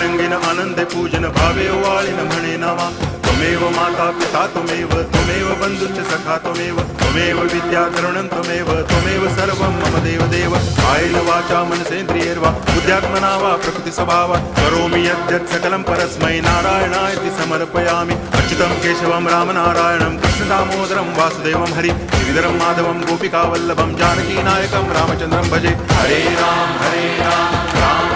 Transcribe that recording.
रंगीन आनंदे पूजन भावे वाळीन म्हणे नावा त्वमेव माता पिता त्वमेव बंधुश्च सखा त्वमेव विद्या तरुणं त्वमेव सर्वं मम देव कायेन वाचा मनसेन्द्रियैर्वा बुद्ध्यात्मना वा प्रकृति स्वभावात् करोमि यद्यत् सकलं परस्मै नारायणायति समर्पयामि अच्युतं केशवं रामनारायणं कृष्णदामोदरं वासुदेवं हरि गिरिधरं माधवं गोपिकावल्लभं जानकीनायकं रामचन्द्रं भजे हरे राम राम